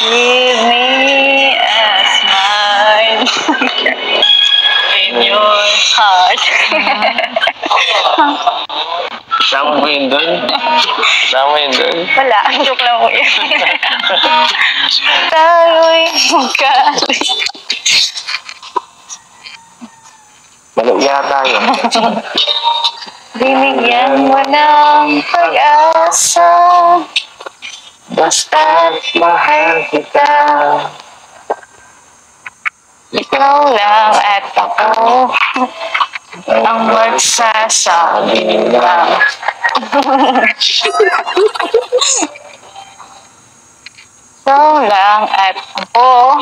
Leave me a smile in your heart. Sama mo yun dun? Sama yun dun? Wala, joke lang po yun. Tayo'y magkali. Malaya tayo. Binigyan mo ng pag-asa, basta't mahal kita. Ikaw lang at ako ang magsasabi lang. Ikaw lang at ako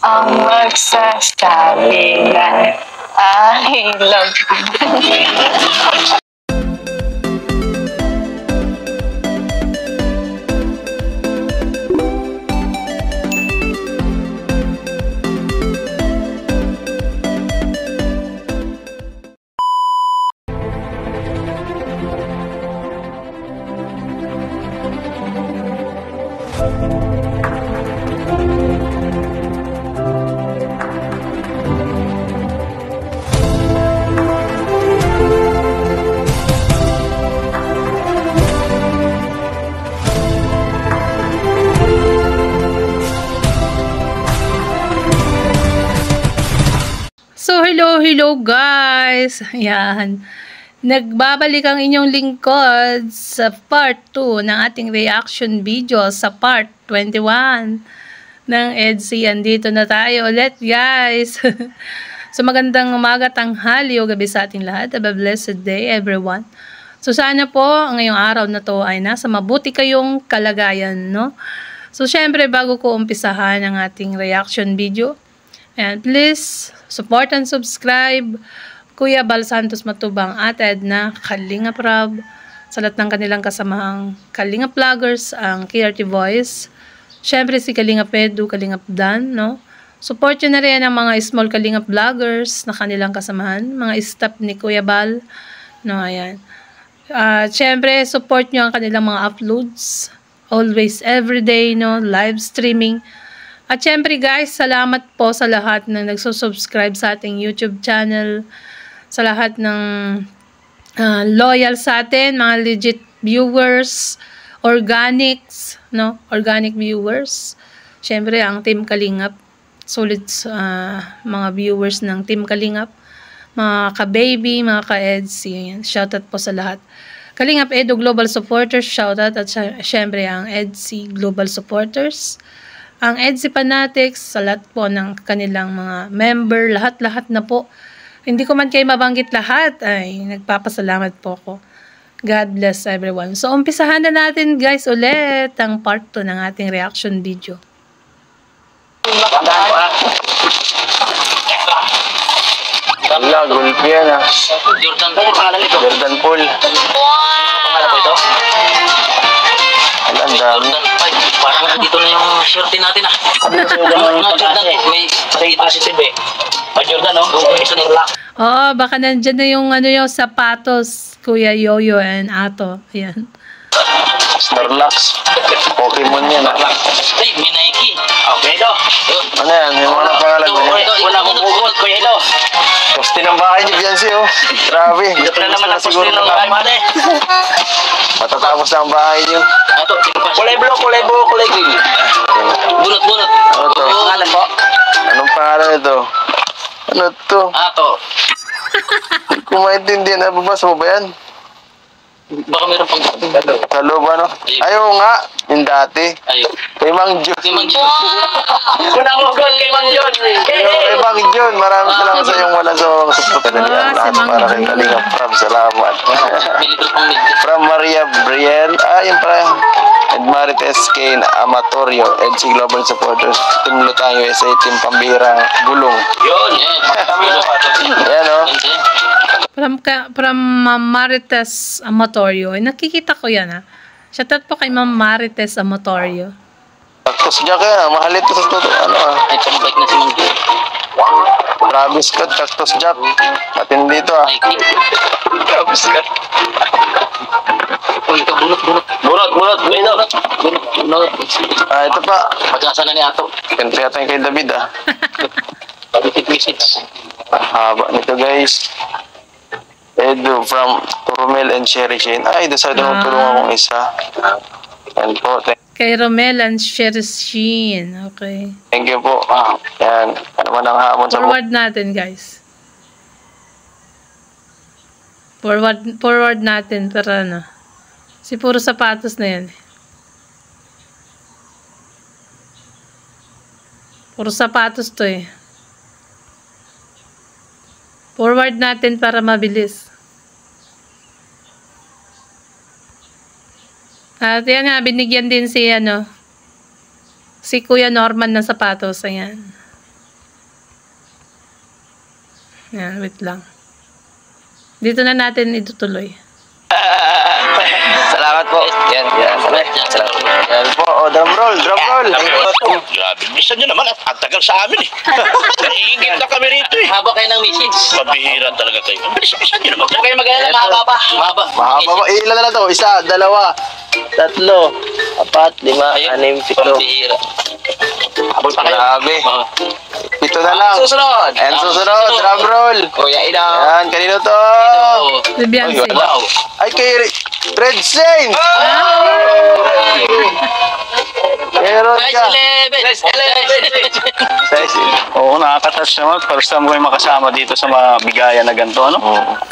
ang magsasabi lang. I love you. So, hello guys! Ayan. Nagbabalik ang inyong lingkod sa part 2 ng ating reaction video sa part 21 ng EDSI. Andito na tayo ulit guys! So, magandang umaga, tanghali o gabi sa ating lahat. Have a blessed day everyone. So, sana po ngayong araw na to ay nasa mabuti kayong kalagayan, no? So, syempre bago ko umpisahan ang ating reaction video, and please support and subscribe Kuya Bal Santos Matubang, Ate Edna, Kalinga Prab, sa lahat ng kanilang kasamahang Kalinga Vloggers, ang KRT Voice. Siyempre si Kalinga Pedu, Kalinga Dan, no? Support nyo na rin ang mga small Kalinga Vloggers na kanilang kasamahan, mga staff ni Kuya Bal, no? Ayan. Siyempre, support nyo ang kanilang mga uploads, always, everyday, no? Live streaming. At syempre guys, salamat po sa lahat na nagsusubscribe sa ating YouTube channel, sa lahat ng loyal sa atin, mga legit viewers, organics, no? Organic viewers. Syempre ang Team Kalingap, solid mga viewers ng Team Kalingap, mga ka-baby, mga ka-EDSI. Shoutout po sa lahat. Kalingap Edu Global Supporters, shoutout, at syempre ang EDSI Global Supporters. Ang EDSI Fanatics, sa lahat po ng kanilang mga member, lahat-lahat na po. Hindi ko man kayo mabanggit lahat, ay nagpapasalamat po ako. God bless everyone. So, umpisahan na natin guys ulit ang part 2 ng ating reaction video. Wala, gulpi yan ah. Jordan Paul, pangalan nito. Jordan Paul. Pangalan po ito? Wala, ang dami. Jordan 5. Parang dito na yung shirt natin ah. Jordan, may positive eh. Jordan no? Ito na black. Oo, baka nandyan na yung yung sapatos, Kuya Yoyo and Ato. Ayan. Starlux. Pokemon yan ah. Ay, may Nike. Okay do. Ano yan? Yung mga pangalan ko yan. Wala akong ugot, Kuya Edo. Poste ng bahay niyo dyan siyo. Grabe. Ito na naman ang siguro poste ng bahay mate. matatapos na ang bahay niyo. Ato, kulay blue, kulay green. Bunot. Ano to? Pangalan po? Anong pangalan ito? Ano to? Ato. Kung maintindihan, nababasa mo ba yan? Baka meron pang Sa loob ano? Ayaw nga. Yung dati. Ayun. Kay Mang Jun. Si Mang John. Unang ugot kay Mang John. Kay Mang Jun. Maraming salamat sa iyong walang sawang suporta. Lahat para kay Kalinga Prab. Salamat. From Maria Briel. Yun pala. Edmarites Kane Amatorio. EDSI Global Supporters. Team Lutang USA. Team Pambira Gulong. Yun. Yan o. From Marites Amatorio. Nakikita ko yan ha. Shoutout po kay Ma'am Marites Amatorio. Tapos niya kaya. Mahalit ko sa todo. Ano ah. Ay, pambike na si Mang John. Travis Scott, Cactus Jack. Matindi to ah. Nike. Travis Scott. Uy, ito, bunot. Bunot. Bunot. Ah, ito pa. Pag-asa na ni Ato. Ganito yata yung kay David ah. Pag-tip message. Haba nito guys. Edu from Romel and Sherry Jane. Ay, doon sa doon tulungan kong isa. Yan po. Kay Romel and Sherishin. Okay. Thank you po. Yan. Ano man ang hamon sa Forward natin, guys. Forward natin para ano. Si puro sapatos na yan. Puro sapatos to eh. Forward natin para mabilis. At yan nga, binigyan din si ano, si Kuya Norman ng sapatos. Ayan. Yan, wait lang. Dito na natin itutuloy. Salamat po. Yan. Yan po. O, drum roll. Grabe, minsan nyo naman at ang tagal sa amin eh. Naiingit na kami rito eh. Haba kayo ng message. Pabihira talaga kayo. Minsan nyo naman. Huwag kayo mag-alala, mahaba pa. Mahaba po. Ilan na lang to? 1, 2, 3, 4, 5, 6, 7. Pambihira. Habol pa kayo. Grabe. Oo. Ito na lang. Susunod. And susunod, drum roll. Kuya Ina. Yan, kanino to? Si Beyonce. Wow. Ay, kay Red Saints. Meron ka. Size 11. Oo, nakaka-touch naman. First time ko yung makasama dito sa mga bigayan na ganito, ano?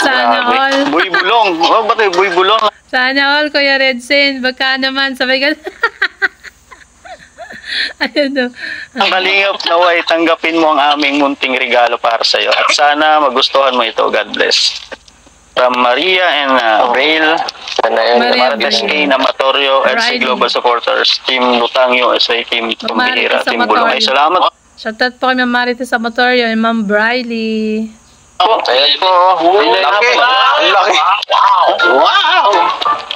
Sana all. Buy bulong. Oh, ba't yung buy bulong? Sana all, Kuya Redsin. Baka naman, sabay ka. Ayun o. Ang kalingap naway tanggapin mo ang aming munting regalo para sa iyo. At sana magustuhan mo ito. God bless. From Maria and Vale, Sana yun. Maria Martes Vale. K. Namatorio, LC Riley. Global Supporters, Team Lutang USA, Team Tumbihira, Marites Team Bulong. Ay, Amatorio. salamat. Shoutout po kay Ma'am Marites Amatorio and Ma'am Briley. Ayan po. Ang laki. Ang laki. Wow!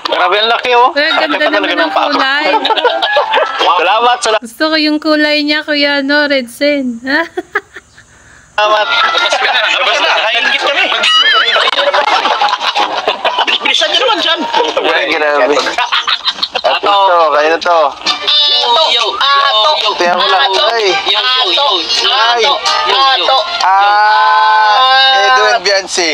Grabe ang laki, oh. Kuya, ganda Laki pa naman talaga ng pako. kulay. Salamat. Gusto ko yung kulay niya, Kuya no, Redsin. Salamat. Nakaingit kami. Bilisan nyo naman dyan. Ay, grabe. At ito, kanino to? Tingnan ko lang. Ay. Ay. Edu and Beyonce.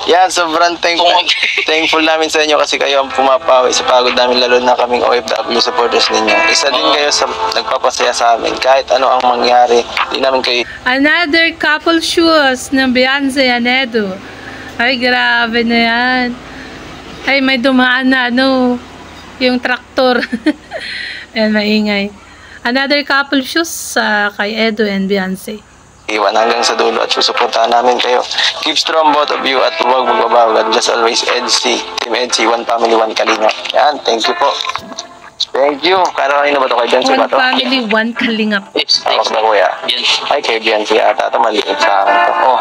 Yan, sobrang thankful namin sa inyo kasi kayo ang pumapawi sa pagod namin, lalo na kaming OFW supporters ninyo. Isa din kayo sa nagpapasaya sa amin. Kahit ano ang mangyari, di namin kayo Another couple shoes ng Beyonce and Edu. Ay, grabe na yan. Ay, may dumaan na, ano, yung traktor. Ayan, maingay. Another couple shoes kay Edu and Beyonce. iwan hanggang sa dulo at susuportahan namin kayo. Keep strong both of you at huwag magbabago. God bless always. EDC, Team EDC, One Family, One Kalinga. Yan, thank you po. Thank you. Kanina ba ito kay Beyonce ba One ito? family, one kalingap. Tawag na kuya. Ay, kay Beyonce ata. Ito maliit sa akin to. Oh,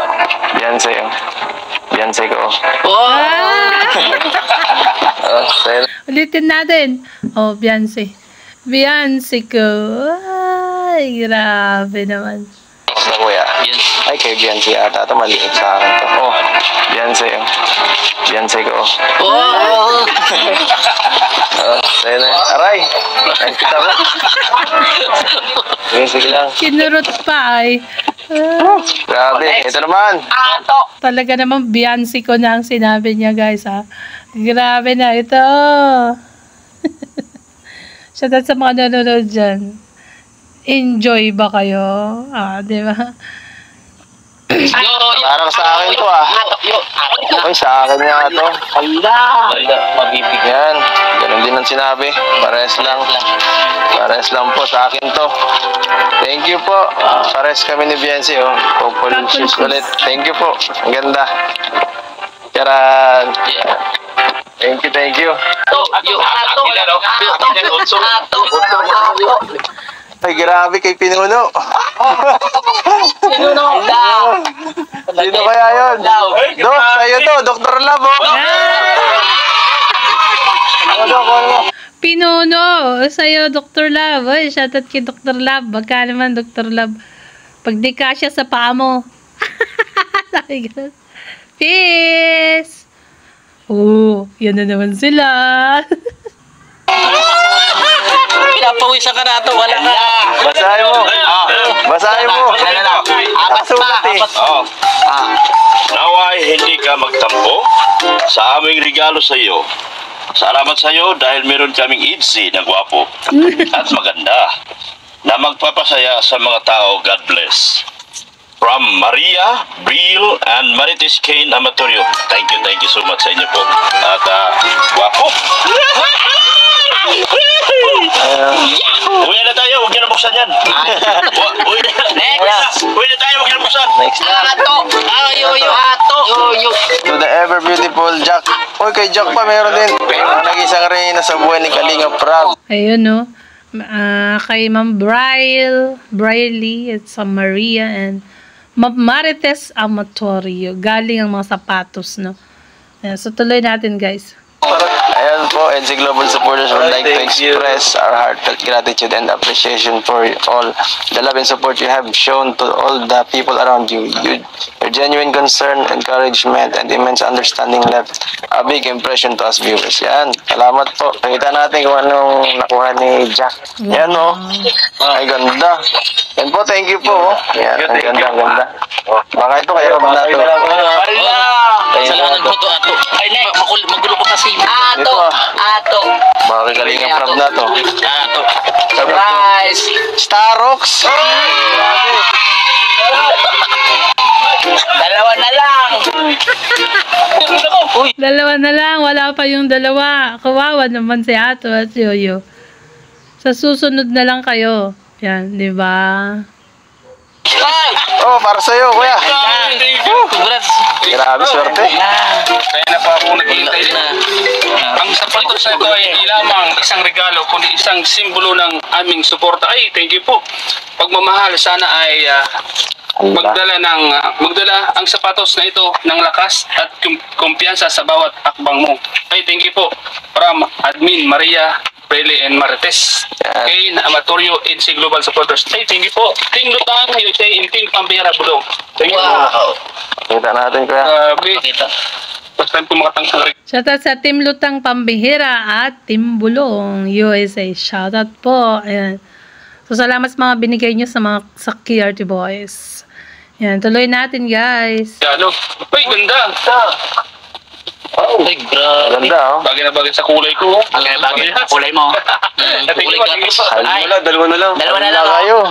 Beyonce yun. Beyonce ko. Sa'yo. Ulitin natin. Oh, Beyonce. Beyonce ko. Ay, grabe naman. Na kuya. Ay, kay Beyonce ata. Ito maliit sa akin to. Oh, Beyonce yun. Beyonce ko. Sa'yo na yun. Aray! Ay, kita ko. Sige lang. Kinurot pa ay. Grabe. Ito naman. Talaga naman Beyonce ko na ang sinabi niya, guys, ha. Grabe na ito. Shoutout sa mga nanonood dyan. Enjoy ba kayo? Di ba? Parang sa akin to ah. Ay, sa akin nga to. Yan. Ganun din ang sinabi. Pares lang. Pares lang po sa akin to. Thank you po. Pares kami ni Beyonce. Oh. Couple shoes ulit. Thank you po. Ang ganda. Charan. Thank you, thank you. Ay, grabe kay Pinuno. Sino kaya yun? Dok, sa'yo to. Dr. Love, oh. Pinuno. Sa'yo, Dr. Love. Ay, shoutout kay Dr. Love. Baka naman, Dr. Love. Pag di kasya sa paa mo. Sabi ganun. Peace! Oh, yan na naman sila. Pinapawisan ka na ito. Wala ka. Basahin mo. Basahin mo. Apat pa. Naway hindi ka magtampo sa aming regalo sa iyo. Salamat sa iyo dahil meron kaming idsi na gwapo at maganda na magpapasaya sa mga tao. God bless. From Maria, Briel, and Marites Kane Amatorio. Thank you so much sa inyo po. At gwapo. Uwi na tayo, huwag niyo na buksan yan. Next! Uwi na tayo, huwag niyo na buksan. Next na. To the ever beautiful Jack. Uy, kay Jack pa meron din. Ang nag-isang reyna sa buhay ni Kalinga Prab. Ayun, no. Kay Ma'am Briley at sa Maria and Ma'am Marites Amatorio. Galing ang mga sapatos, no. Ayan, so, tuloy natin, guys. Ayan po, NC Global supporters would like to express our heartfelt gratitude and appreciation for all the love and support you have shown to all the people around you. Your genuine concern, encouragement, and immense understanding left a big impression to us viewers. Yan, salamat po. Nakita natin kung anong nakuha ni Jack. Yan o. Ay, ganda. Yan po, thank you po. Yan, ang ganda. Baka ito kayo ba nato? Salamat po to ato. Ay, magulo ko kasi. Ito baka Kalinga Prab na to. Ato. Surprise! Starox! Dalawa na lang. Dalawa na lang. Wala pa yung dalawa. Kawawa naman si Ato at si Yoyo. Sa susunod na lang kayo. Yan, di ba? Oh, para sa'yo, kuya. Congrats. Grabe, swerte. Kaya na pa ako naghihintay na. Ang sapatos na ito ay hindi lamang isang regalo, kundi isang simbolo ng aming suporta. Ay, thank you po. Pagmamahal, sana ay magdala ang sapatos na ito ng lakas at kumpiyansa sa bawat akbang mo. Ay, thank you po. From Admin Maria, Brele and Marites Kane Amatorio, NC Global Supporters. Ay, thank you po. Team Lutang, USA, and Team Pambira Bulong. Thank you. Kita natin, kuya. Grabe. First time ko makatangkang. Shoutout sa Team Lutang Pambihira at Team Bulong USA. Shoutout po. Ayan. So, salamat sa mga binigay nyo sa mga sa QRT Boys. Yan, tuloy natin, guys. Ano? Uy, ganda. Ay, grabe. Ganda, oh. Bagay na bagay sa kulay ko. Bagay sa kulay mo. Kulay gatos. Ay, Dalawa na lang. Dalawa na lang, oh. Kayo.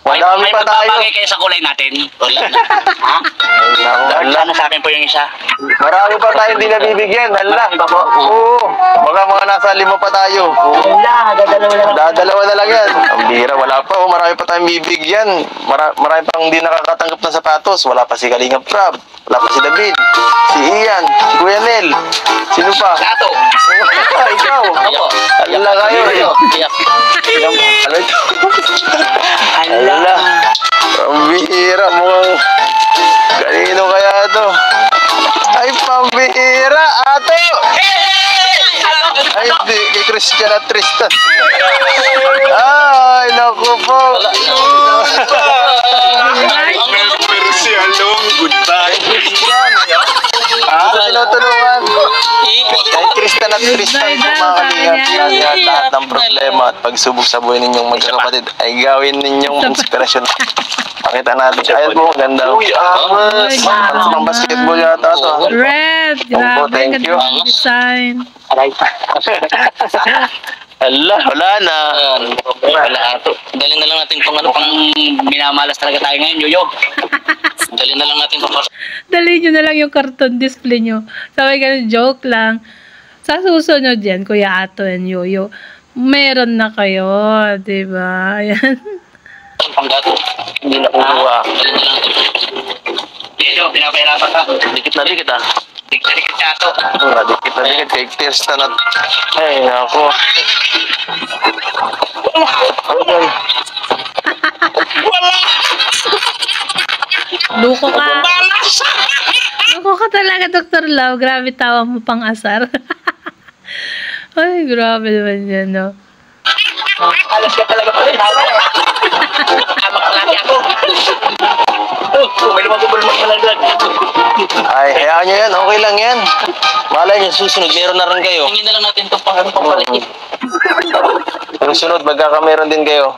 Madami may pa tayo. magbabagay kayo sa kulay natin. Wala na. Ha? Wala na sa akin po yung isa. Marami pa tayo hindi nabibigyan. Hala. Oo. Baka mga nasa 5 pa tayo. Dadalawa na lang yan. Ang bihira, wala pa. Oh. Marami pa tayong bibigyan. Marami pang hindi nakakatanggap ng sapatos. Wala pa si Kalinga Prab. Wala pa si David. Si Ian. Si Kuya Nel. Sino pa? Ato. Ikaw. Hala kayo. Hala. Ang bihira. Mukhang kanino kaya ito? Ay, pambihira. Ato. Ay, hindi. Kay Christian at Tristan. Ay, naku po. Goodbye. Tinutulungan. Kay Tristan at Tristan po mga kalingap. Lahat ng problema at pagsubok sa buhay ninyong magkakapatid ay gawin ninyong inspirasyon. Pakita natin. Ayun po, ganda. Ang pang basketball yata ito. Red! Grabe, thank you. ganda ng design. Allah, wala na. Wala ato. Dalhin na lang natin kung ano pang minamalas talaga tayo ngayon, Yoyo. Dalhin na lang natin kung Dali nyo na lang yung cartoon display nyo. Sabi ganun, joke lang. Sa susunod yan, Kuya Ato and Yoyo, meron na kayo, diba? Ayan. panggato. Hindi na kukuha. Dalhin na lang natin. Yoyo, pinapahirapan ka. Dikit na dikit ah. Dikit na ato. Dikit na dikit. Kay Tristan at... Ay, ako. Luko ka. Luko ka talaga, Dr. Love. Grabe tawa mo pang asar. Ay, grabe naman yan, no? Alas ka talaga pala. Tama ka lagi ako. May lumang kubal magmalaglag. Ay, hayaan nyo yan. Okay lang yan. Malay nyo, susunod, meron na rin kayo. Tingin na lang natin itong pampalit. Yung sunod, magkakameron din kayo.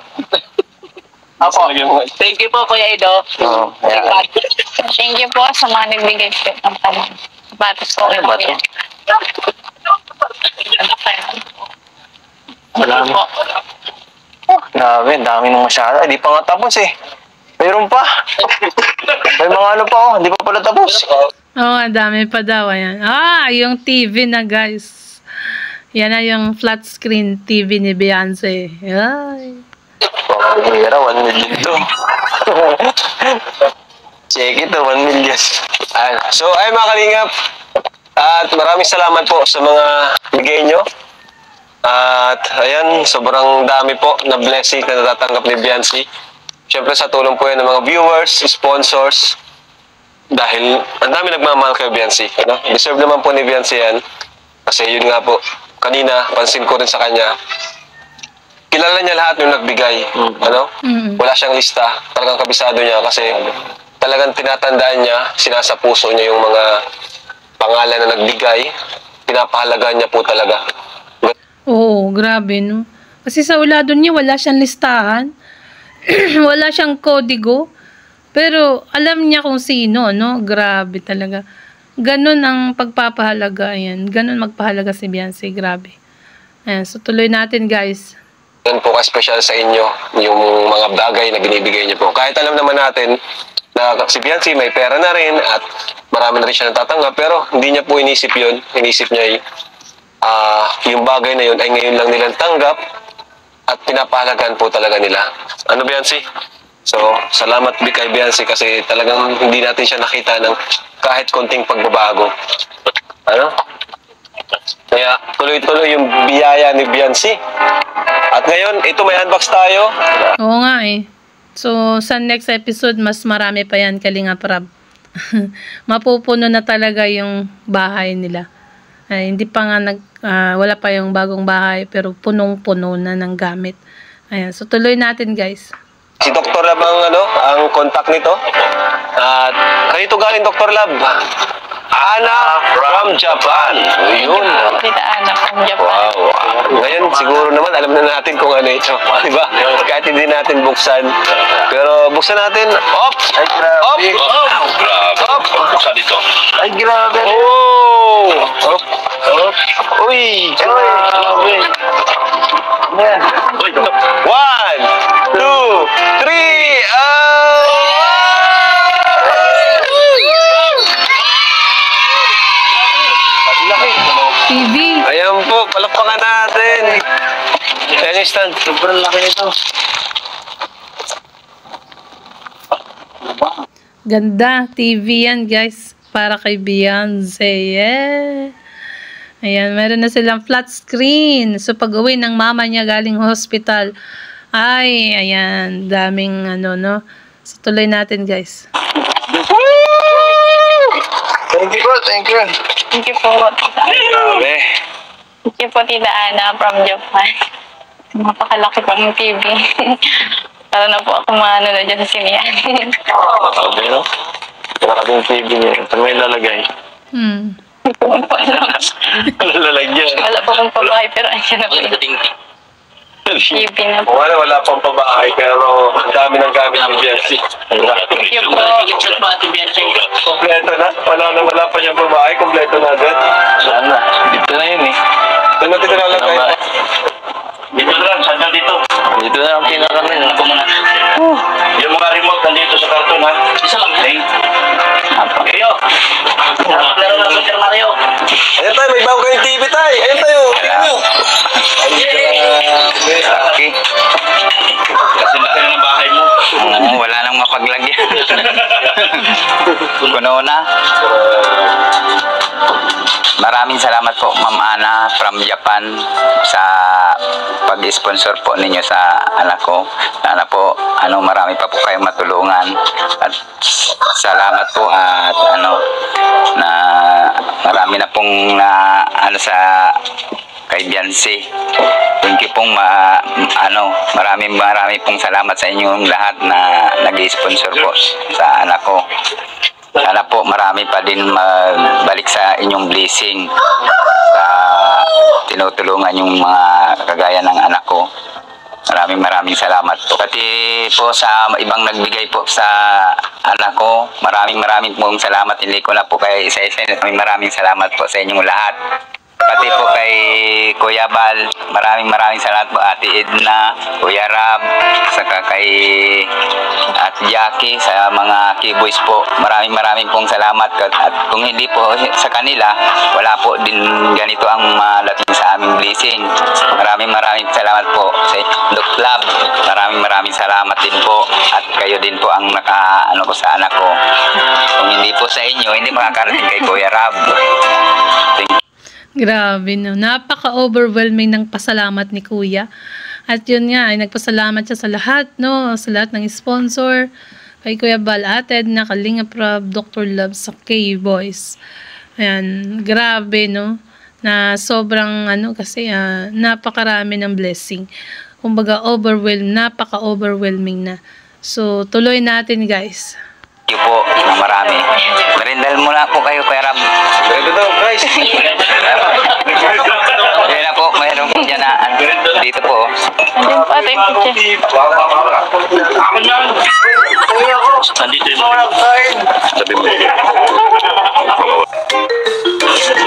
Ako. Thank you po, Kuya Edo. Oo, hayaan. Thank you po sa mga nagbigay ko ng tanong. Batas ko. Ano ba to? Salamat po. Grabe, ang dami nung masyado. Hindi pa nga tapos eh. Mayroon pa. May mga ano pa oh, hindi pa pala tapos. Oo, ang dami pa daw. Ayan. Yung TV na guys. Yan na yung flat screen TV ni Beyonce. Ay. Pangahira, 1 million to. Check it, 1 million. So, ay mga kalingap. At maraming salamat po sa mga bigay nyo. At ayan, sobrang dami po na blessing na natatanggap ni Beyonce. Siyempre sa tulong po yan ng mga viewers, sponsors. Dahil ang dami nagmamahal kay Beyonce. Ano? Deserve naman po ni Beyonce yan. Kasi yun nga po, kanina, pansin ko rin sa kanya, kilala niya lahat yung nagbigay. Ano? Wala siyang lista. Talagang kabisado niya kasi talagang tinatandaan niya, sinasapuso niya yung mga pangalan na nagbigay. Pinapahalagaan niya po talaga. Oo, grabe no. Kasi sa ulado niya wala siyang listahan. Wala siyang kodigo. Pero alam niya kung sino, no? Grabe talaga. Ganon ang pagpapahalaga. Ayan. Ganon magpahalaga si Beyonce. Grabe. Ayan. So tuloy natin guys. Yan po ka-special sa inyo yung mga bagay na binibigay niyo po. Kahit alam naman natin na si Beyonce may pera na rin at marami na rin siya natatanggap pero hindi niya po inisip yun. Inisip niya yung bagay na yun ay ngayon lang nilang tanggap at pinapahalagan po talaga nila. Ano Beyonce? So, salamat kay Beyonce kasi talagang hindi natin siya nakita ng kahit konting pagbabago. Ano? Kaya tuloy-tuloy yung biyaya ni Beyonce. At ngayon, ito may unbox tayo. Oo nga eh. So, sa next episode, mas marami pa yan, Kalinga Prab. Mapupuno na talaga yung bahay nila. Ay, hindi pa nga wala pa yung bagong bahay, pero punong-puno na ng gamit. Ayan, so tuloy natin guys. Si Dr. Lab ang contact nito. At kanito galing Dr. Lab? Ana from Japan. Ayun. Tita Ana from Japan. Wow. Ngayon, siguro naman, alam na natin kung ano ito. Diba? Kahit hindi natin buksan. Pero buksan natin. Op! Ay, grabe. Op! Grabe. Buksan dito. Ay, grabe. Oh! Op! Op! Uy! Grabe. Yan. 1, 2, 3. TV. Ayan po, palakpakan natin. Ayan yung stand. Sobrang laki nito. Ganda. TV yan guys. Para kay Beyonce. Yeah. Ayan, meron na silang flat screen. So, pag uwi ng mama niya galing hospital, ay, ayan, daming no. So, tuloy natin, guys. Thank you po, thank you. Thank you po, Tita Ana. Grabe. Thank you po, Tita Ana from Japan. Napakalaki po ng TV. Para na po ako na dyan sa sinihan. Grabe, no? Maraming TV niya. Ito may lalagay. Ano lalagyan? Wala pa pong pabahay pero andyan na po yung TV na po. Wala pang pabahay pero ang dami ng gamit ni Beyonce. Thank you po. Kompleto na? Wala pa siyang pabahay, kompleto na agad. Sana. Dito na yun eh. Doon natin nilalagay. Dito na lang, sandal dito. Dito na ang pinakamin. Yung mga remote nandito sa karton ha. Isa lang. Kayo. Laro na Super Mario. Ayan tayo, may bago kayong TV tayo. Ayan tayo, tingnan nyo. Okay. Kasi laki na ng bahay mo. Wala nang mapaglagyan. Kuno na. Maraming salamat po Ma'am Ana from Japan sa pag-sponsor po ninyo sa anak ko. Sana po marami pa po kayong matulungan at salamat po at na marami na pong sa kay Biancy. Thank you pong maraming pong salamat sa inyong lahat na nag-sponsor po sa anak ko. Sana po marami pa din magbalik sa inyong blessing sa tinutulungan yung mga kagaya ng anak ko. Maraming salamat po. Pati po sa ibang nagbigay po sa anak ko, maraming pong salamat. Hindi ko na po kayo isa-isa. Maraming salamat po sa inyong lahat. Pati po kay Kuya Bal, maraming salamat po. Ate Edna, Kuya Rab, saka kay Ate Jackie, sa mga keyboys po. Maraming pong salamat. At kung hindi po sa kanila, wala po din ganito ang malating sa aming blessing. Maraming salamat po sa Doc Lab. Maraming salamat din po. At kayo din po ang naka-ano ko sa anak ko. Kung hindi po sa inyo, hindi makakarating kay Kuya Rab. Thank you. Grabe, no? Napaka-overwhelming ng pasalamat ni Kuya. At yun nga, ay nagpasalamat siya sa lahat, no? Sa lahat ng sponsor. Kay Kuya Bal, Ate Edna, Kalingap Rab, Dr. Love, sa K-Boys. Ayan, grabe, no? Na sobrang, kasi napakarami ng blessing. Kumbaga, napaka-overwhelming na. So, tuloy natin, guys. Thank you po na marami. Merindal muna po kayo, Kuya Rab. Ito daw, guys. Kaya na po, mayroon po dyan na dito po. Ayun po, ate. Nandito yung sabi mo.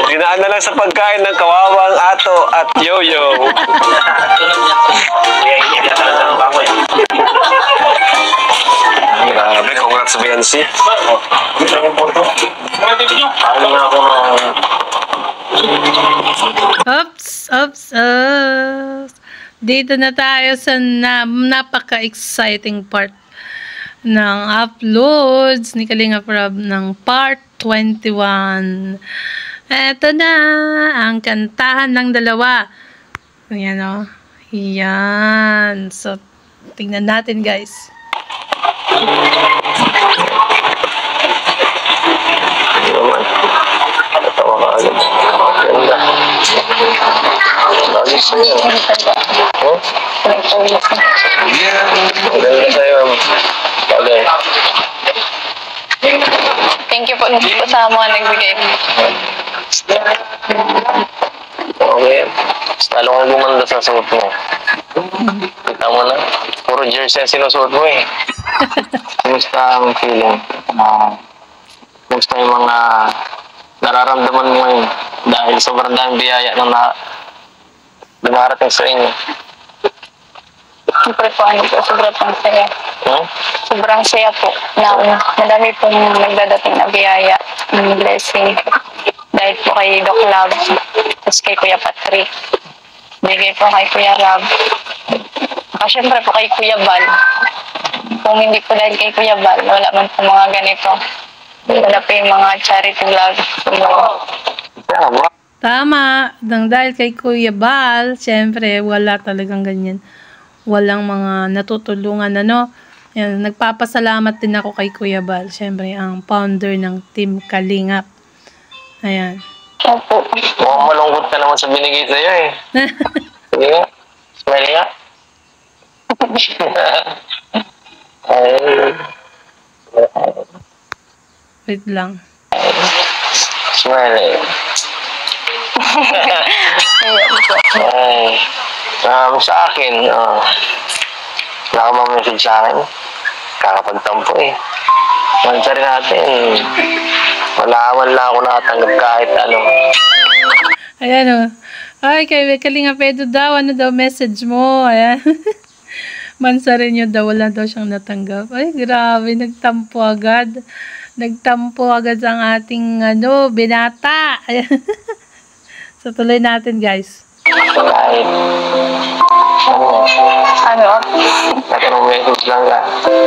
Dinaan na lang sa pagkain ng Kawawang Ato at Yoyo. Grabe, congrats sa Biancy. Oops. Dito na tayo sa napaka-exciting part ng uploads ni Kalingap Rab ng part 21. Eto na ang kantahan ng dalawa. Ayan o. Yan. So, tingnan natin, guys. Natawa ka agad. Ganda. Lagi sa'yo. Oh? Maganda sa'yo. Bagay. Thank you po sa mga nagbigay. Okay. Lalo kang gumanda sa suot mo. Kita mo na. Puro jersey ang sinusuot mo eh. Kumusta ang feeling? Kumusta yung mga nararamdaman mo ngayon? Dahil sobrang daming biyaya na dumarating sa inyo. Siyempre po, sobrang saya. Sobrang saya po na madami pong nagdadating na biyaya, blessing. Dahil po kay Doc Love, tapos kay Kuya Patrick, bigay po kay Kuya Rab. Siyempre po kay Kuya Bal. Kung hindi po dahil kay Kuya Bal, wala man po mga ganito. Wala po yung mga charity vlog. Tama. Dahil kay Kuya Bal, siyempre, wala talagang ganyan. Walang mga natutulungan, Yan, nagpapasalamat din ako kay Kuya Bal. Siyempre, ang founder ng Team Kalingap. Ayan. Opo. Mukhang malungkot ka naman sa binigay sa'yo eh. Sige nga. Smile nga. Wait lang. Smile eh. Sa akin, wala ka bang message sa akin? Kakapagtampo eh. Mansa rin natin. Wala ako nakatanggap kahit ano. Ayan o. Ay, kay Kalingap Edu daw, ano daw message mo? Ayan. Mansa rin yun daw, wala daw siyang natanggap. Ay, grabe, nagtampo agad. Nagtampo agad ang ating, binata. Ayan. So, tuloy natin, guys. Kahit, anong message lang ka,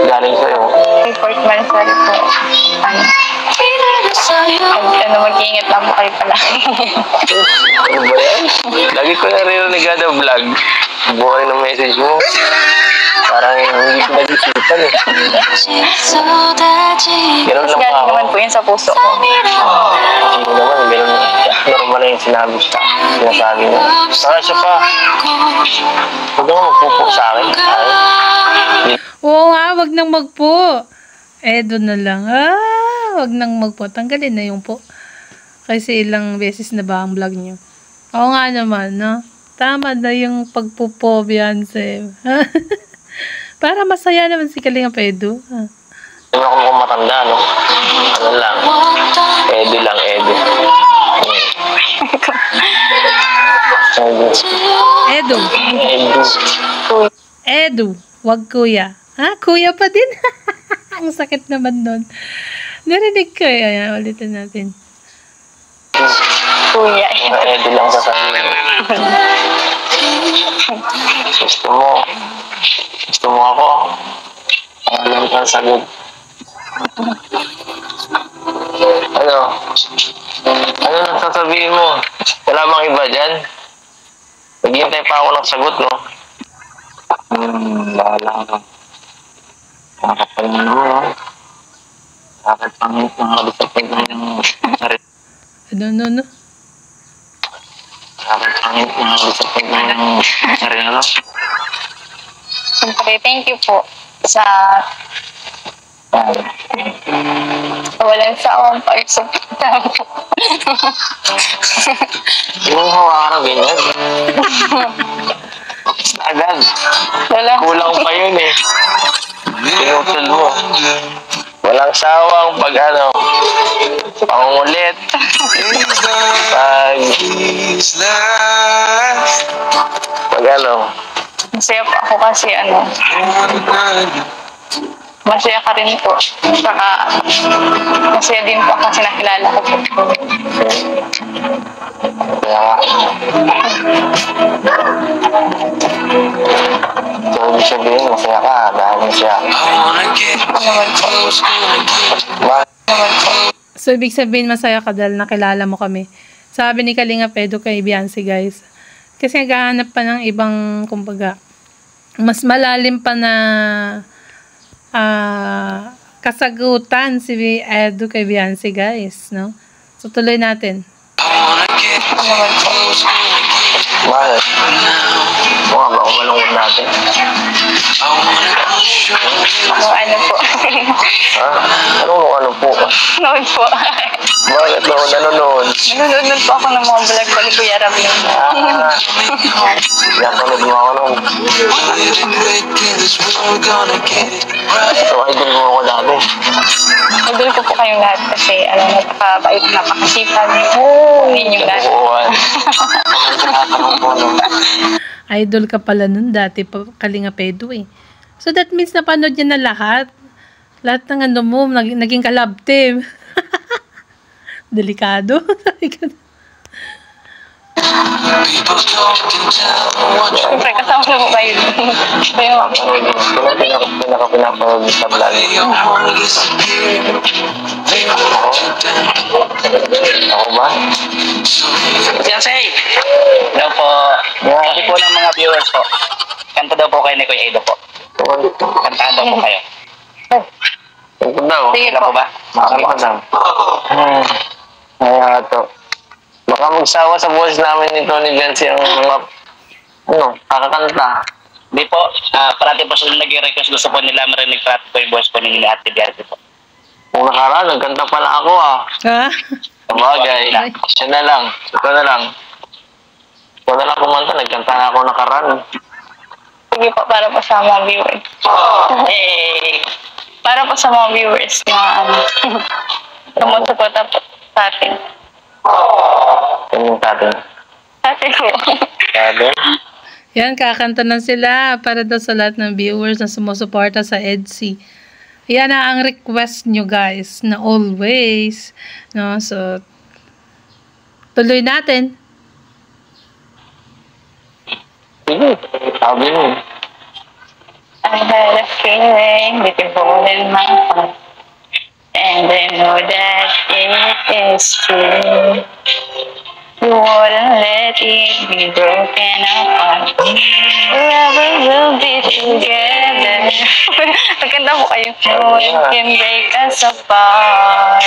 galing sa'yo. Report man sa po. Mag-iingat lang po kayo pala. Ano ba yan? Lagi ko naririnig kada vlog. Buhay ng message mo. Parang hindi ko nag-isipan eh. Ganun lang pa Galing ako. naman po yun sa puso ko. Hindi naman, ganun. Normal na yung sinasabi niya. Saka siya pa, huwag naman magpupo sa akin. Oo nga, wag nang magpo. Doon na lang. Wag nang magpo. Tanggalin na yung po. Kasi ilang beses na ba ang vlog nyo? Oo nga naman, no? Tama na yung pagpupo, Beyonce. Para masaya naman si Kalinga Pedro. Hindi ako mukhang matanda, no? Ano lang. Edu lang, Edu. Edu. Edu. Edu. Wag kuya. Kuya pa din. Ang sakit naman nun. Narinig ko. Ayan, ulitin natin. Kuya. Edu lang sa sabihin. Gusto mo ako. Alam ka sagot. Ano nang sasabihin mo? Wala bang iba dyan? Naghihintay pa ako ng sagot, no? Wala ka. Nakapalin mo, no? Nakapangit mga disapin mo yung sarili. No. Nakapangit mga disapin mo yung sarili, no? Siyempre, thank you po sa walang sawang pagsuporta po. Yung hawakan ganyan. Agad. Kulang pa yun eh. Pinutol mo. Walang sawang pag pangungulit. Pag Masaya po ako kasi masaya ka rin po. Saka masaya din po kasi nakilala ko po. So, ibig sabihin, masaya ka dahil masaya. So, ibig sabihin, masaya ka dahil nakilala mo kami. Sabi ni Kalinga Pedro kay Beyonce, guys. Kasi naghahanap pa ng ibang, kumbaga, mas malalim pa na kasagutan si Edu kay Beyonce, guys, no? So, tuloy natin. Bakit? Mukha ba kung malungkot natin? Ano po? Ano po? Noon po. Bakit noon? Nanonood po ako ng mga vlog ko ni Kuya Rabin. Napanood mo ako noon. So, idol mo ako dati. Idol ko po kayong lahat kasi napakabait, napakasipan. Ninyong lahat. Idol ka pala nun dati, Kalinga Pedro eh. So that means napanood niya na lahat. Lahat ng mo, naging kalab team. Delikado. Siyempre, kasama na po kayo. Pinapanood sa vlog. Ako ba? Beyonce! Daw po, kasi po ng mga viewers po. Kanta daw po kayo ni Kuya Edo po. Kantahan daw po kayo. Ito daw. Sige Kailan po ba? Makakita daw. Kaya ito. Baka magsawa sa boses namin ni Tony Beyonce ang mga kakakanta. Di po, parati po sila nag-request, gusto po nila marinig parati po yung voice po ni Ate Beyonce po. Kung nakaraan, nagkanta pala ako Sabagay. Siya na lang. Ikaw na lang. Ikaw na lang kumanta, nagkanta na ako nakaraan. Sige po, para po sa mga viewers. Para po sa mga viewers na sumusuporta po sa atin. Tingin natin. Sa atin po. Sabi? Yan, kakanta na sila para daw sa lahat ng viewers na sumusuporta sa EDC. Yan na ang request nyo, guys, na always. No? So, tuloy natin. Sige, sabi mo. I had a feeling with your hole in my heart. And I know that it is true. You wouldn't let it be broken apart. Forever we'll be together. Maganda po kayo. No one can break us apart.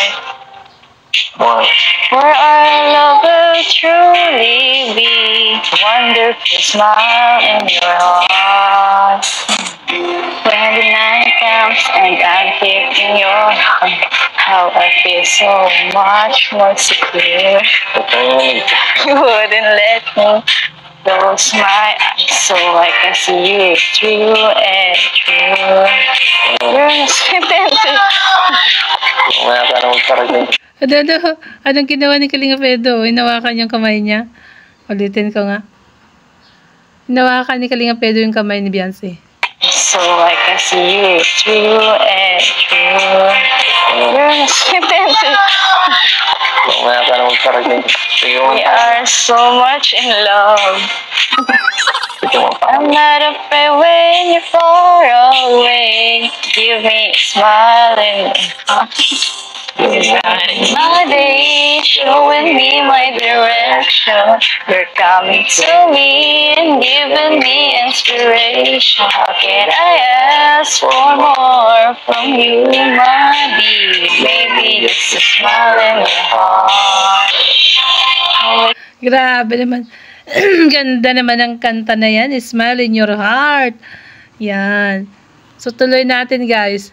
For our love will truly be wonderful smile in your heart. When the night comes and I'm here in your heart, how I feel so much more secure. You wouldn't let me close my eyes so I can see you true and true. You're so Anong ginawa ni Kalinga Pedro? Hinawakan yung kamay niya. Ulitin ko nga. Hinawakan ni Kalinga Pedro yung kamay ni Beyonce. So I can see you true and true. You're so We are so much in love. I'm not afraid when you're far away. Give me a smile and my day, showing me my direction. You're coming to me and giving me inspiration. How can I ask for more from you, my dear? Maybe just a smile in your heart. Grabe naman. Ganda naman ang kanta na yan. Smile in your heart. Yan. So, tuloy natin, guys.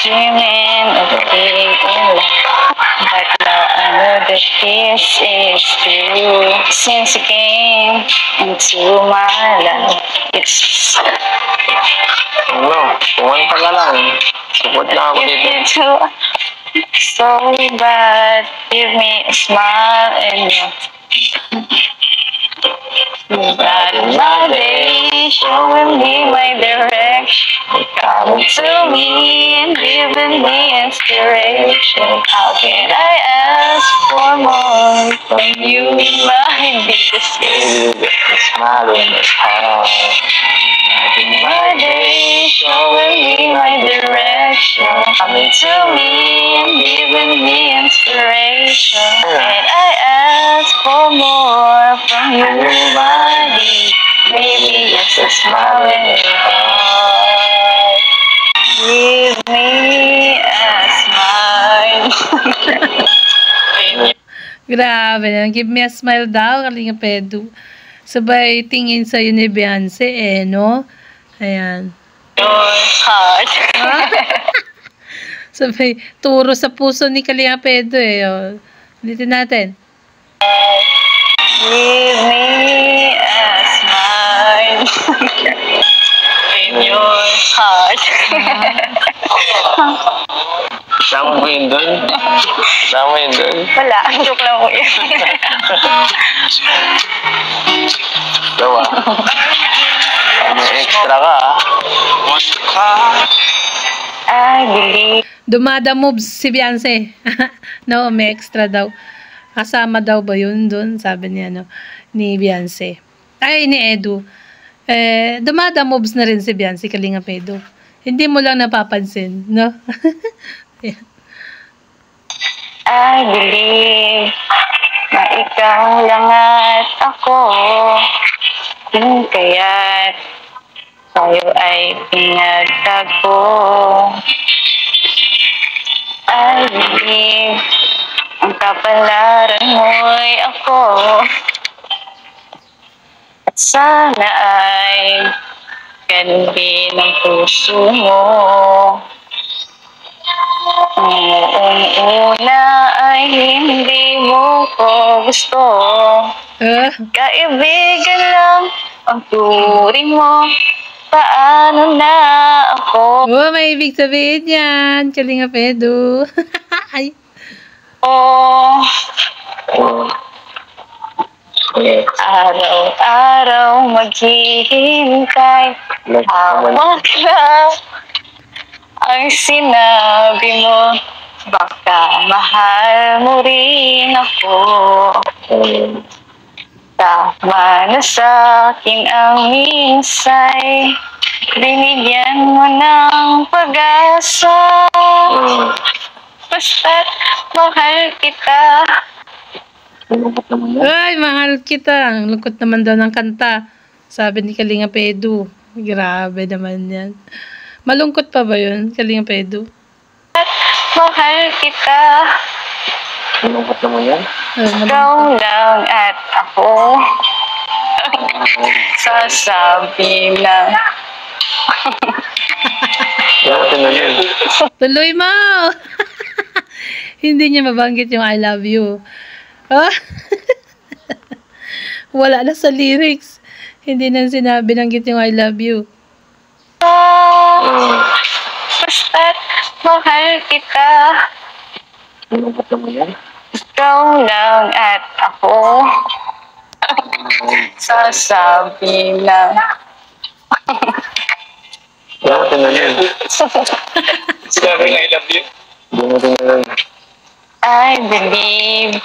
Dreaming of being in love, but now I know that this is true. Since you came into my life, it's kumanta ka lang. Support na ako dito. So bad, give me a smile and you brighten my day, showing me my direction. Coming to me and giving me inspiration. How can I ask for more from you, my biggest Smile in your heart. my day, showing me my direction. Coming to me and giving me inspiration. And I ask for more from you, my dear. Maybe just a smile in your heart. Give me a smile. Grabe na. Give me a smile daw, Kalinga Pedro. Sabay tingin sa'yo ni Beyonce, no? Ayan. Your heart. Sabay, turo sa puso ni Kalinga Pedro, Oh. Ulitin natin. Give me a smile in your heart. Sama mo yun dun? Sama mo yun dun? Wala, joke lang po yun. Dawa. May extra ka, I believe. Dumada moves si Beyonce. No, may extra daw. Kasama daw ba yun dun? Sabi niya, ni Beyonce. Ay, ni Edu. Dumada moves na rin si Beyonce, Kalinga Pedro. Hindi mo lang napapansin, no? I believe na ikaw lang at ako, kung kaya't tayo ay pinagtagpo. I believe ang kapalaran mo'y ako, at sana ay ganun din ang puso mo. Noong una ay hindi mo ko gusto, kaibigan lang ang turing mo. Paano na ako? Oh, may ibig sabihin yan, Kalinga Pedro. Ay. Araw-araw maghihintay, hawak na ang sinabi mo, baka mahal mo rin ako. Tama na sa akin ang minsay, binigyan mo ng pag-asa. Basta't mahal kita. Ay, mahal kita. Ang lungkot naman daw ng kanta. Sabi ni Kalinga Pedro. Grabe naman yan. Malungkot pa ba yun, Kalinga Pedro? Mahal kita. Malungkot naman yan. Ikaw lang at ako. Sasabi na. Tuloy mo! Hindi niya mabanggit yung I love you. Ah? Wala na sa lyrics. Hindi na sinabi nanggit yung I love you. Basta't mahal kita. Malungkot naman yan. Ikaw lang at ako. Sasabi na. Malungkot naman yan. Sabi nga, I love you. I believe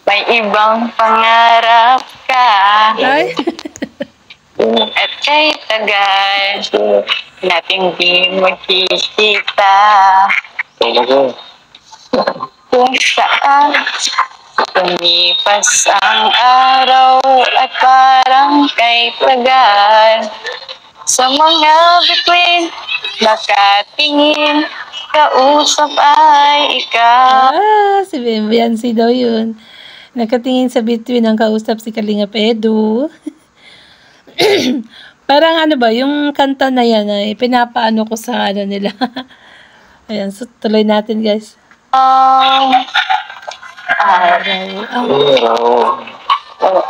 may ibang pangarap ka. Ay? At kay tagal nating di magkikita. Kung saan lumipas ang araw at parang kay tagal. Sa mga bituin nakatingin, kausap ay ikaw. Ah, si Beyonce daw yun. Nakatingin sa bituin ang kausap si Kalinga Pedro. Parang ano ba, yung kanta na yan ay pinapaano ko sa ano nila. Ayan, so tuloy natin guys.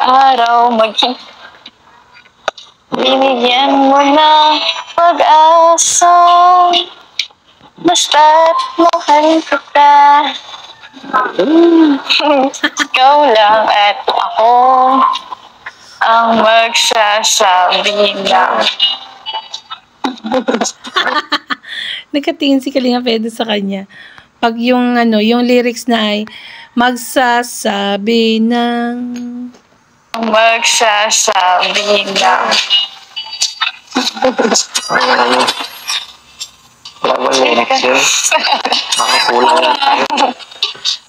Araw binigyan mo ng pag-asa. Basta't mahal kita. Ikaw lang at ako ang magsasabi na. Nakatingin si Kalinga Pedro sa kanya. Pag yung ano, yung lyrics na ay magsasabi ng Magsasabi na.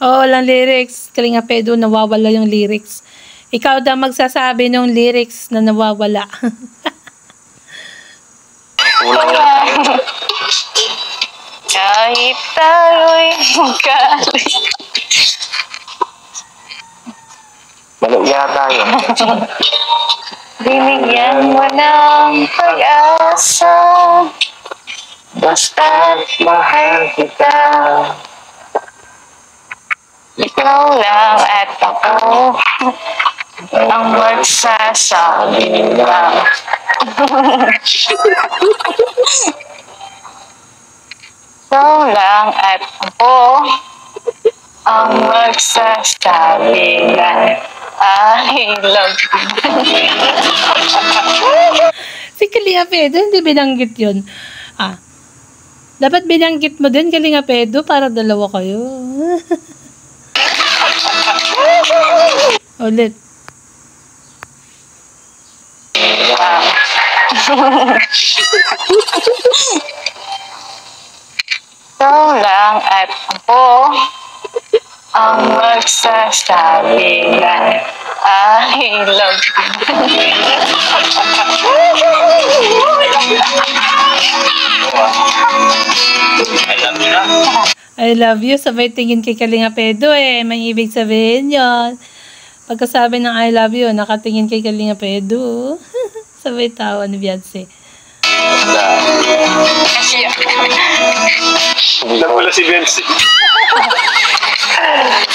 oh, walang lyrics. Kalinga Pedro, nawawala yung lyrics. Ikaw daw magsasabi ng lyrics na nawawala. Kahit tayo'y galit. Malo yata yun. Binigyan mo ng pag-asa. Basta't mahal kita. Ikaw lang at ako ang magsasabi na. Ikaw lang at ako ang magsasabi na I love you. Si Kalinga Pedro, hindi binanggit yun. Ah, dapat binanggit mo din, Kalinga Pedro, para dalawa kayo. Ulit. Ikaw lang at ako ang magsasabi na I love I love you. Sabay tingin kay Kalinga Pedro eh. May ibig sabihin yun. Pagkasabi ng I love you, nakatingin kay Kalinga Pedro. Sabay tawa ni Beyonce. Wala si Bensi.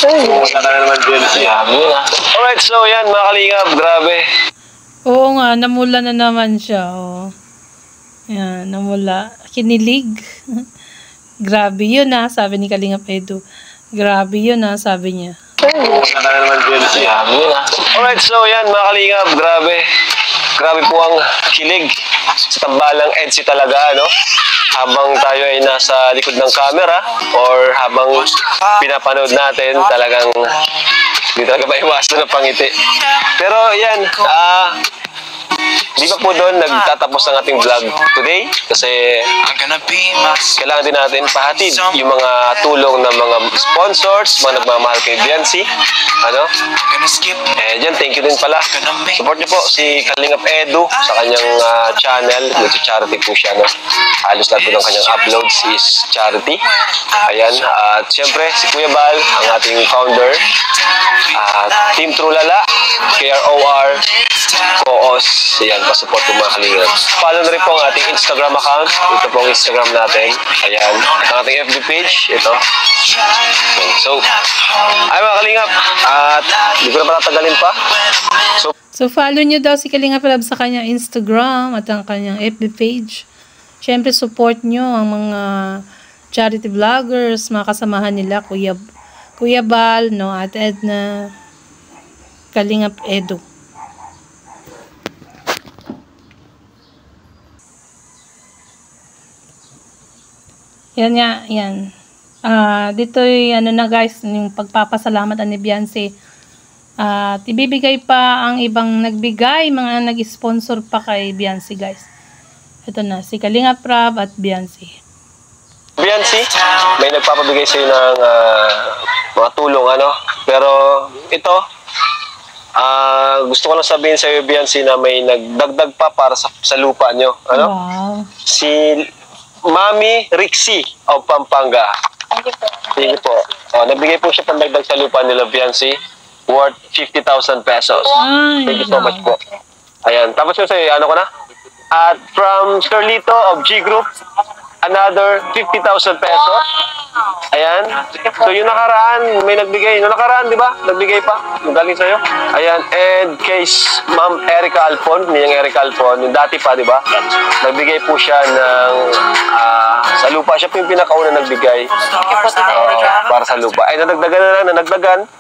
Wala na naman Bensi. Alright, so yan mga kalingap, grabe. Oo nga, namula na naman siya. Oh. Yan, namula. Kinilig. Grabe yun ah, sabi ni Kalinga Pedro. Grabe yun ah, sabi niya. Wala na naman Bensi. Alright, so yan mga kalingap, grabe. Grabe po ang kilig sa tambalang EDSI talaga, no? Habang tayo ay nasa likod ng camera or habang pinapanood natin, talagang hindi talaga maiwasan ng pangiti. Pero yan, Di ba po doon nagtatapos ang ating vlog today? Kasi kailangan din natin pahatid yung mga tulong ng mga sponsors, mga nagmamahal kay Biancy. Ano? Diyan, thank you din pala. Support niyo po si Kalingap Edu sa kanyang channel. Nag-charity po siya. No? Halos lahat po ng kanyang uploads is charity. Ayan. At siyempre, si Kuya Bal, ang ating founder. Team Trulala, KROR, Koos. Ayan, pasupport po mga Kalingap. Follow na rin po ang ating Instagram account. Ito po ang Instagram natin. Ayan. At ang ating FB page. Ito. So, ay mga Kalingap. At hindi ko na patatagalin pa. So, follow nyo daw si Kalingap Rab sa kanyang Instagram at ang kanyang FB page. Siyempre, support nyo ang mga charity vloggers, mga kasamahan nila, Kuya Bal, no, at Edna, Kalingap Edu. Yan nga, yan. Dito ano na guys, yung pagpapasalamat ni Biancy. At ibibigay pa ang ibang nagbigay, mga nag-sponsor pa kay Biancy guys. Ito na, si Kalingap Rab at Biancy. Biancy, may nagpapabigay sa'yo ng mga tulong, ano? Pero ito, gusto ko lang sabihin sa'yo, Biancy, na may nagdagdag pa para sa lupa nyo. Ano? Wow. Si Mami Rixie of Pampanga. Thank you po. Nagbigay po siya pandagdag sa lupa nila, Biancy, worth 50,000 pesos. Thank you so much po. Ayan. Tapos yun sa'yo, ano ko na? At from Sherlito of G Group, another 50,000 pesos. Ayan. So yung nakaraan, may nagbigay. Yung nakaraan, di ba? Nagbigay pa. Yung galing sa'yo. Ayan. And kay Ma'am Erica Alfon, niyang Erica Alfon, yung dati pa, di ba? Nagbigay po siya ng sa lupa. Siya po yung pinakauna nagbigay para sa lupa. Ay, nadagdagan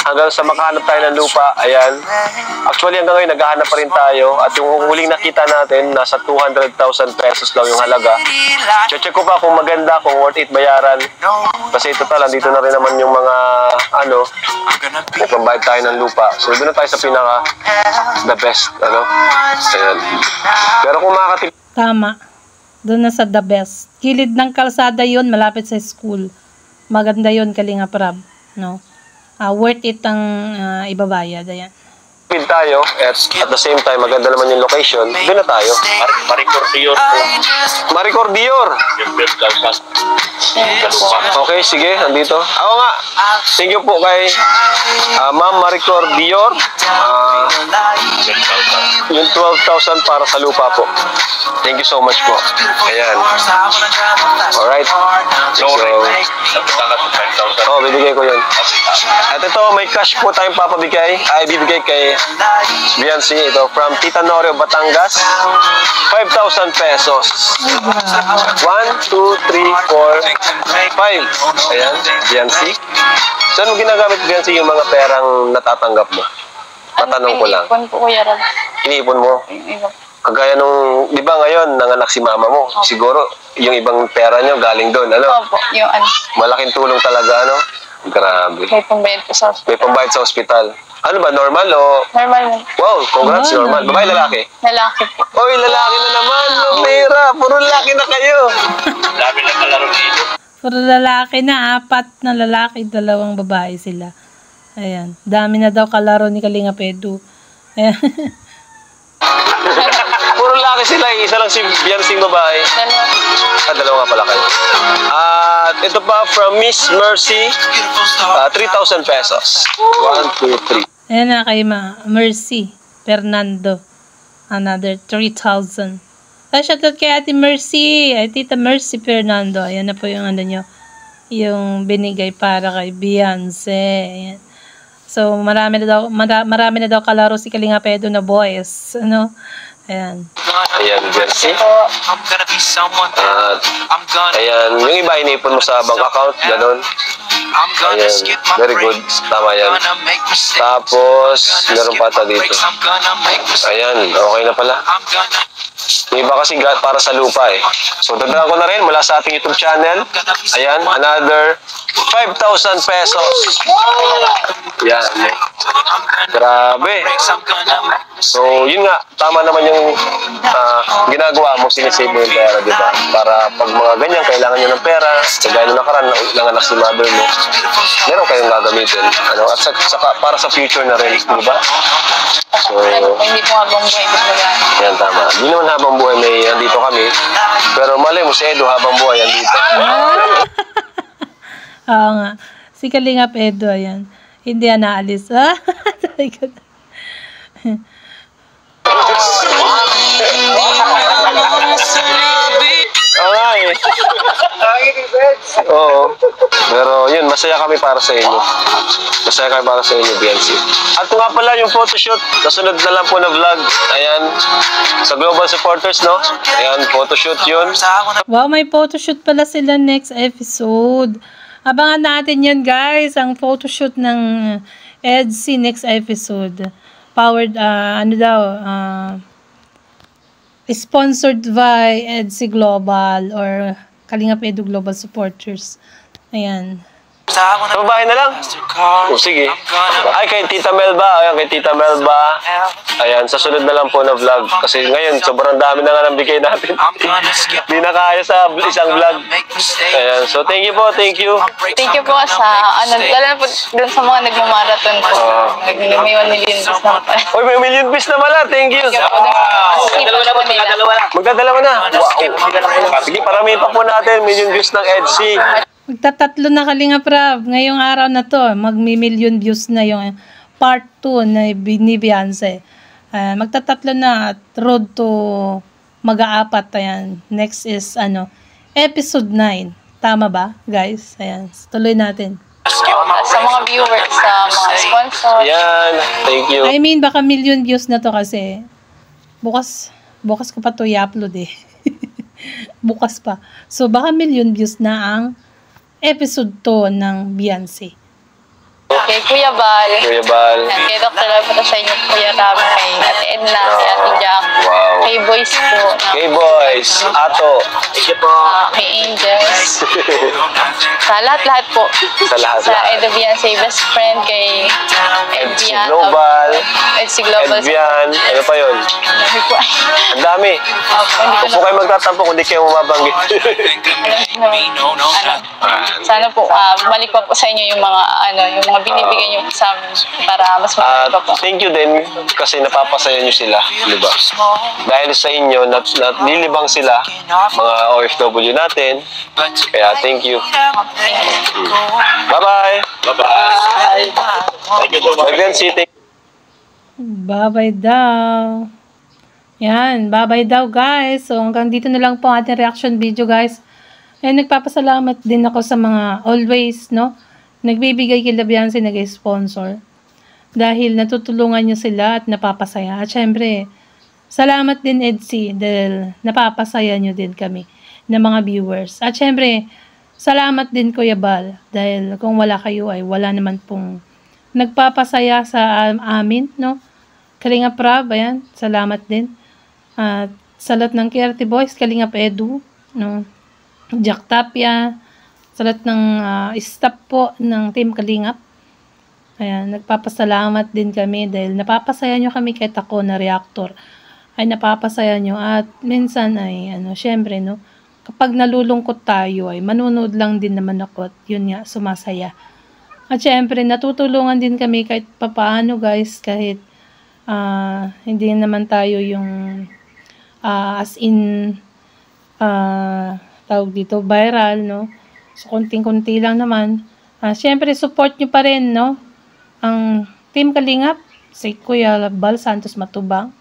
hanggang sa makahanap tayo ng lupa. Ayan. Actually, hanggang ngayon, naghahanap pa rin tayo. At yung huling nakita natin, nasa 200,000 pesos lang yung halaga. Check ko pa kung maganda, kung worth it bayaran. Kasi total, andito na rin naman yung mga, kung pambayad tayo ng lupa. So, doon na tayo sa pinaka, the best, Ayan. Pero kung makakatip... Tama. Doon na sa the best. Kilid ng kalsada yon, malapit sa school. Maganda yon, Kalingap Rab. No? Worth it ang ibabayad. Ayan. Tayo at the same time maganda naman yung location, doon na tayo. Maricor Dior po. Maricor Dior. Okay, sige, andito. Ako nga. Thank you po kay Ma'am Maricor Dior. Yung 12,000 para sa lupa po. Thank you so much po. Ayan. Alright. So, bibigay ko yun. At ito, may cash po tayong papabigay. Ay, bibigay kay Biancy. Ito, from Tita Norio, Batangas. 5,000 pesos. 1, 2, 3, 4, 5. Ayan, Biancy. Saan mo ginagamit, Biancy, yung mga perang natatanggap mo? Tatanong ko lang. Iniipon po, Kuya Rab. Iniipon mo? Kagaya nung, di ba ngayon, nanganak si mama mo? Siguro, yung ibang pera nyo galing doon, Opo, yung Malaking tulong talaga, Grabe. may pambayad po sa May pambayad sa ospital. Ano ba, normal o? normal. Wow, congrats, normal. Babae, lalaki? Lalaki po. Oy, lalaki na naman. Pera, puro lalaki na kayo. Dami lang kalaro dito. Puro lalaki na, 4 na lalaki, 2 babae sila. Ayan. Dami na daw kalaro ni Kalingap Edu. Ayan. Puro lalaki sila, isa lang si Biancy babae. Dalawa nga pala kayo. At ito pa from Miss Mercy, 3,000 pesos. 1, 2, 3. Ayan na kay Mercy Fernando. Another 3,000. Shoutout kay Ate Mercy. Ay, Tita Mercy Fernando. Ayan na po yung nyo. Yung binigay para kay Beyonce. Ayan. So, marami na daw kalaro si Kalingap Edu na boys. Ayan. Ayan, Biancy. Ayan, yung iba inipon mo sa bank account, ganun. Ayan, very good. Tama yan. Tapos, meron pa ata dito. Ayan, okay na pala. Yung iba kasi para sa lupa eh. So, dagdagan ko na rin mula sa ating YouTube channel. Ayan, another 5,000 pesos. Yan. Grabe. So, yun nga. Tama naman yung ginagawa mo, sinisave mo yung pera, di ba? Para pag mga ganyan, kailangan nyo ng pera. Kagaya nung nakaraan, nanganak si mother mo. Meron kayong gagamitin. Ano? At saka para sa future na rin, di ba? So, Hindi po habang buhay ko talaga. yan, tama. Hindi naman habang buhay may andito kami. Pero malay mo si Edo habang buhay andito. Oo nga. Si Kalingap Edo, ayan. Hindi yan naalis. Ah? Oo nga eh. Oo. Pero yun, masaya kami para sa inyo. Masaya kami para sa inyo, BNC. At nga pala yung photoshoot, kasunod na lang po na vlog. Ayan, sa Global Supporters, no? Ayan, photoshoot yun. Wow, may photoshoot pala sila next episode. Abangan natin yan, guys. Ang photoshoot ng EDC next episode. Powered, sponsored by EDC Global or Kalingap Edu Global Supporters. Ayan. Sa babae na lang? O sige. Ay, kay Tita Melba. Ayan, kay Tita Melba. Ayan, sa sunod na lang po na vlog. Kasi ngayon, sobrang dami na nga ng bigay natin. Hindi na kaya sa isang vlog. Ayan, so thank you po, thank you. Thank you po sa, lalo na po dun sa mga nagmamarathon po. May 1 million views na po. Uy, may million views na pala, thank you. Magdadalawa na. Wow. Sige, paramihin pa po natin, million views ng EDC. Magtatatlo na Kalingap Rab. Ngayong araw na to, magmi-million views na yung part 2 na ni Beyonce. Magtatatlo na at road to mag-aapat. Ayan. Next is episode 9. Tama ba, guys? Ayan. Tuloy natin. Sa mga viewers, sa mga sponsors. Ayan, thank you. I mean, baka million views na to kasi bukas ko pa to i-upload eh. Bukas pa. So, baka million views na ang episode 2 ng Beyonce. Kay Kuya Bal. Kuya Bal. Kay Dr. Love po sa inyo, Kuya Ram. Kay Ate Edna, kay Ate Jack. Wow. Kay Boys po. Kay Boys, Ato. Kay Angels. Sa lahat-lahat po. Sa lahat. Sa Edo Beyonce Best Friend. Kay Edvian. Global. EDC Global. Edvian. Ano pa yun? Dami po. Ang dami. Hindi Huwag ko po kayo magtatampo kung di kayo mababanggit. Sana po, bumalik pa po sa inyo yung mga, yung mga binibigyan nyo sa amin para mas marami pa po. Thank you din kasi napapasaya nyo sila, di ba? Dahil sa inyo, nilibang sila, mga OFW natin. Kaya thank you. Bye-bye! Bye-bye. Thank you so much. Magandang city. Bye-bye daw. Yan, bye-bye daw guys. So hanggang dito na lang po ang ating reaction video guys. And nagpapasalamat din ako sa mga always, nagbibigay kila Beyonce, nag-sponsor. Dahil natutulungan nyo sila at napapasaya. At syempre, salamat din EDC dahil napapasaya nyo din kami na mga viewers. At syempre, salamat din Kuya Bal dahil kung wala kayo ay wala naman pong nagpapasaya sa amin, Kalingap Rab, ayan, salamat din. At sa lahat ng KRT Boys, Kalingap Edu, Jack Tapia, sa lahat ng staff po ng Team Kalingap. Ayan, nagpapasalamat din kami dahil napapasaya nyo kami kahit ako na reactor ay napapasaya nyo at minsan ay syempre kapag nalulungkot tayo ay manunood lang din naman ako at yun nga, sumasaya. At syempre natutulungan din kami kahit papaano guys, kahit hindi naman tayo yung as in tawag dito viral, so konting-konti lang naman. Syempre support nyo pa rin ang Team Kalingap, si Kuya Bal Santos Matubang,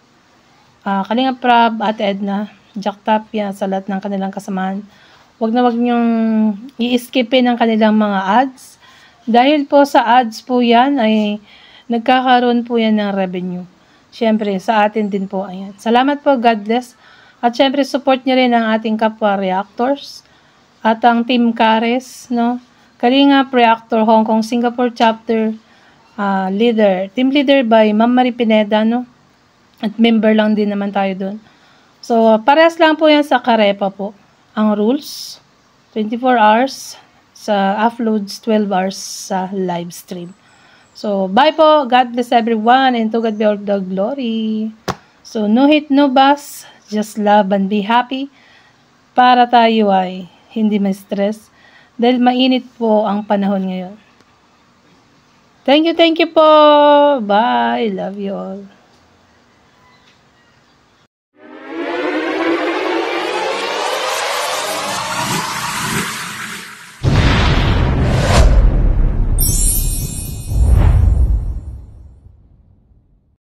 Kalingap Rab, Ate Edna, Jack Tapia, sa lahat ng kanilang kasamahan. Wag nyong i-skipin ang kanilang mga ads dahil po sa ads po yan ay nagkakaroon po yan ng revenue. Syempre sa atin din po. Ayan. Salamat po, God bless. At syempre, support nyo rin ang ating kapwa reactors at ang Team Kares, Kalingap Reactor Hong Kong Singapore Chapter leader. Team leader by Ma'am Marie Pineda, at member lang din naman tayo doon. So, parehas lang po yan sa Karepa po. Ang rules, 24 hours sa uploads, 12 hours sa live stream. So, bye po. God bless everyone and to God be all the glory. So, no hate, no bus. Just love and be happy. Para tayo ay hindi ma-stress. Dahil mainit po ang panahon ngayon. Thank you po. Bye. Love you all.